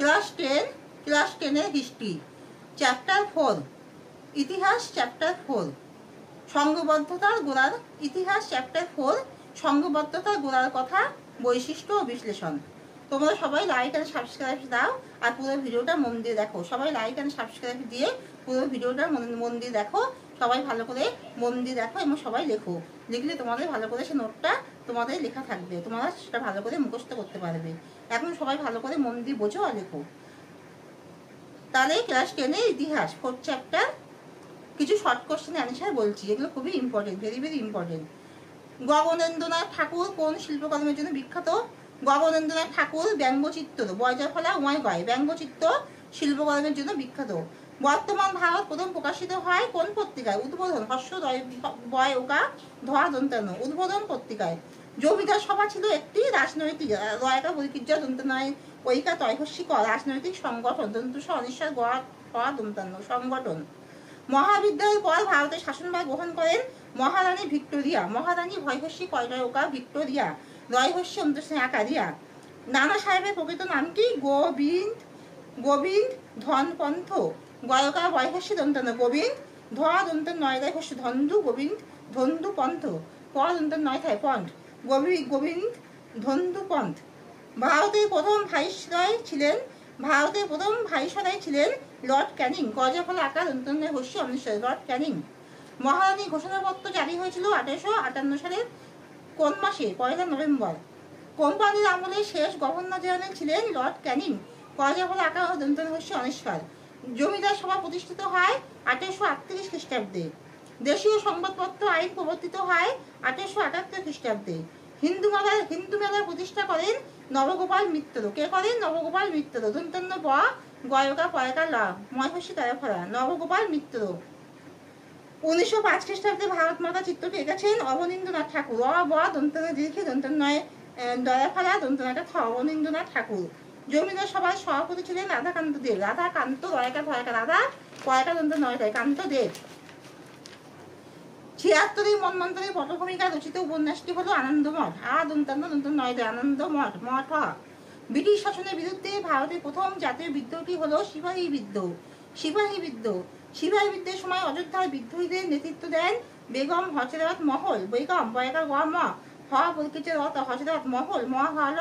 Class 10-এর history chapter 4 ইতিহাস chapter 4 সংঘবদ্ধতার গোড়ার ইতিহাস চ্যাপ্টার 4 সংঘবদ্ধতার গোড়ার কথা বৈশিষ্ট্য ও বিশ্লেষণ। তোমরা সবাই লাইক অ্যান্ড সাবস্ক্রাইব দাও আর পুরো ভিডিওটা মন দিয়ে দেখো। সবাই লাইক অ্যান্ড সাবস্ক্রাইব দিয়ে পুরো ভিডিওটা মন দিয়ে দেখো। সবাই ভালো করে মন দিয়ে দেখো এবং সবাই লেখো। লিখলে তোমাদের ভালো করে সে নোটটা তোমাদের লেখা থাকবে, তোমরা সেটা ভালো করে মুখস্থ করতে পারবে। এখন সবাই ভালো করে মন দিয়ে বোঝো আর লেখো। তাহলে ক্লাস 10-এর ইতিহাস 4th চ্যাপ্টার কিছু শর্ট কোশ্চেন অ্যান্সার বলছি, এগুলো খুবই important, very very important. Gaganendranath Tagore কোন শিল্পকর্মের জন্য বিখ্যাত? গগনেন্দ্রনাথ ঠাকুর ব্যঙ্গচিত্র বয়জাফলা উমায়গয় ব্যঙ্গচিত্র শিল্পকর্মের জন্য বিখ্যাত। বর্তমান ভারত প্রথম প্রকাশিত হয় কোন পত্রিকায়? উদ্বোধন হর্ষ বয় ওকা ধোয়া দন্তানো উদ্বোধন পত্রিকায়। জমিদার সভা ছিল একটি রাজনৈতিক রয়কা বৈকির্য দন্তনয় ঐকা তয়হস্যিকর রাজনৈতিক সংগঠন দন্তস অনিশ্চয় গড়া দন্তান্ন সংগঠন। মহাবিদ্যালয়ের পর ভারতের শাসনভার গ্রহণ করেন মহারানী ভিক্টোরিয়া। মহারানী ভয়হস্যি কয়ডয় ওকা ভিক্টোরিয়া রয়হস্যি অন্তঃ আকারিয়া। নানা সাহেবের প্রকৃত নাম কি? গোবিন্দ ধনপন্থ গয়কা বয়হস্যি দন্তান্ন গোবিন্দ ধোয়া দন্তন নয় হস্য ধন্দু গোবিন্দ ধন্দু পন্থ প দন্তন নয় থায় পন্থ গোবিন্দ ধন্দু পন্থ। ভারতের প্রথম ভাইসরয় ছিলেন লর্ড ক্যানিং গজাফলা আকার দন্তন্যয় হস্য অনিশ্চয় লর্ড ক্যানিং। মহারানী ঘোষণাপত্র জারি হয়েছিল 1858 সালের কোন মাসে? 1 নভেম্বর। কোম্পানির আমলে শেষ গভর্নর জেনারেল ছিলেন লর্ড ক্যানিং গজাফলা আকার দন্তন্যয় হস্য অনিশ্চয়। জমিদার সভা প্রতিষ্ঠিত হয় 1838 খ্রিস্টাব্দে। দেশীয় সংবাদপত্র আইন প্রবর্তিত হয় 1878 খ্রিস্টাব্দে। হিন্দু মেলা প্রতিষ্ঠা করেন নবগোপাল মিত্র। কে করেন? নবগোপাল মিত্র দন্তন্য ব গয়কা পয়কা লা ময়হস্যি তারফলা নবগোপাল মিত্র। 1905 খ্রিস্টাব্দে ভারত মাতা চিত্রটি এঁকেছেন অবনীন্দ্রনাথ ঠাকুর। ব দন্তন্য দীর্ঘে দন্তন্যয় দয়াফলা দন্তনাটা অবনীন্দ্রনাথ ঠাকুর। জমিদার সভার সভাপতি ছিলেন রাধাকান্ত দেব। রাধাকান্ত রয়কা ভয়কা রাধা পয়কা দন্ত নয় কান্ত দেব। 76 মন্বন্তরের পটভূমিকা রচিত উপন্যাসটি হলো আনন্দমঠ। দন্তান্ন দন্তন নয় আনন্দমঠ মঠ। ব্রিটিশ শাসনের বিরুদ্ধে ভারতের প্রথম জাতীয় বিদ্রোহটি হলো সিপাহী বিদ্রোহ। সিপাহী বিদ্রোহের সময় অযোধ্যার বিদ্রোহীদের নেতৃত্ব দেন বেগম হযরত মহল। বেগম বয়কা গ ম হ বলকিচের হযরত মহল ম হ ল।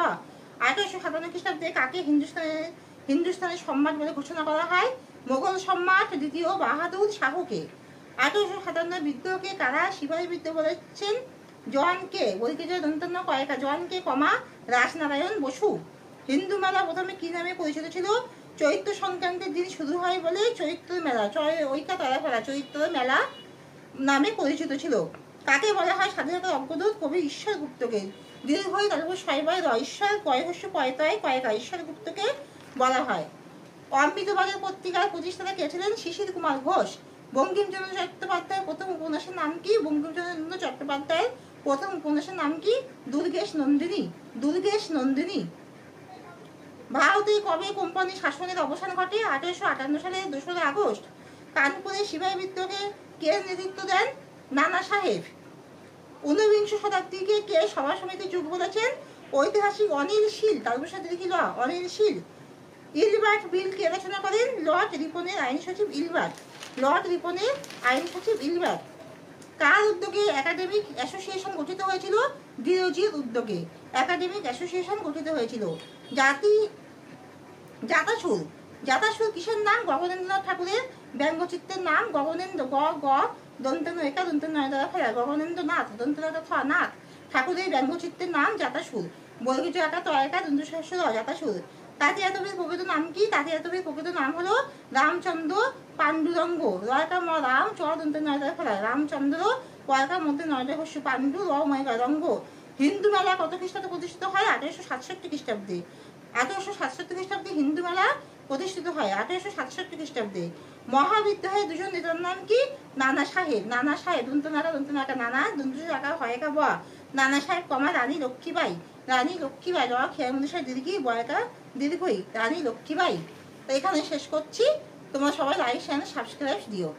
1857 খ্রিস্টাব্দে কাকে হিন্দুস্তানের সম্রাট বলে ঘোষণা করা হয়? মোগল সম্রাট দ্বিতীয় বাহাদুর শাহকে। 1857 বিদ্রোহকে কারা সিপাহী বিদ্রোহ বলেছেন? জওয়ানকে বলকিচে দন্তন্য কয়েকা জওয়ানকে কমা রাজনারায়ণ বসু। হিন্দু মেলা প্রথমে কি নামে পরিচিত ছিল? চৈত্র সংক্রান্তির দিন শুরু হয় বলে চৈত্র মেলা ঐকা তরাফেলা চৈত্র মেলা নামে পরিচিত ছিল। কাকে বলা হয় স্বাধীনতার অগ্রদূত? কবি ঈশ্বর গুপ্তকে। দীর্ঘই তারপর শৈবায় ঈশ্বর কয়হস্য পয়তায় কয়েকা ঈশ্বর গুপ্তকে বলা হয়। অমৃতবাজার পত্রিকার প্রতিষ্ঠাতা কে ছিলেন? শিশির কুমার ঘোষ। বঙ্কিমচন্দ্র চট্টোপাধ্যায়ের প্রথম উপন্যাসের নাম কি? বঙ্কিমচন্দ্র চট্টোপাধ্যায়ের প্রথম উপন্যাসের নাম কি? দুর্গেশ নন্দিনী। ভারতে কবে কোম্পানি শাসনের অবসান ঘটে? 1858 সালের 2 আগস্ট। কানপুরে সিপাহী বিদ্রোহকে কে নেতৃত্ব দেন? নানা সাহেব। 19বিংশ শতাব্দীকে কে সভা সমিতি যুগ বলেছেন? ঐতিহাসিক অনিল শীল। তারপর সাথে দেখি অনিল শীল। ইলবার্ট বিল কে রচনা করেন? লর্ড রিপনের আইন সচিব ইলবার্ট। কার উদ্যোগে একাডেমিক অ্যাসোসিয়েশন গঠিত হয়েছিল? ডিরোজির উদ্যোগে একাডেমিক অ্যাসোসিয়েশন গঠিত হয়েছিল। জাতাসুর কিসের নাম? গগনেন্দ্রনাথ ঠাকুরের ব্যঙ্গচিত্রের নাম। গগনেন্দ্র গ দন্তন্য একা দন্তন্য ফেলা গগনেন্দ্রনাথ নাথ ঠাকুরের ব্যঙ্গচিত্রের নাম জাতাসুর। বৈকিচ একা তয়কা দন্তস্বর জাতাসুর। তাতিয়াতবের প্রকৃত নাম কি? তাতিয়াতবের প্রকৃত নাম হলো রামচন্দ্র পাণ্ডুরঙ্গ। রয়কা ম রাম চ দন্ত নয় ফেলা রামচন্দ্র পয়কা মধ্যে নয় হস্য পাণ্ডু রময়কা রঙ্গ। হিন্দু মেলা কত খ্রিস্টাব্দে প্রতিষ্ঠিত হয়? 1867 খ্রিস্টাব্দে। 1867 খ্রিস্টাব্দে হিন্দু মেলা প্রতিষ্ঠিত হয়। 1867 খ্রিস্টাব্দে। মহাবিদ্রোহের দুজন নেতার নাম কি? নানা সাহেব দন্তনাকা নানা দন্তনাকা হয়কা ব নানা সাহেব কমা রানী লক্ষ্মীবাই র খেয়ামুদেশায় দীর্ঘি বয়কা দীর্ঘই রানী লক্ষ্মীবাই। তো এখানে শেষ করছি। তোমরা সবাই লাইক শেয়ার সাবস্ক্রাইব দিও।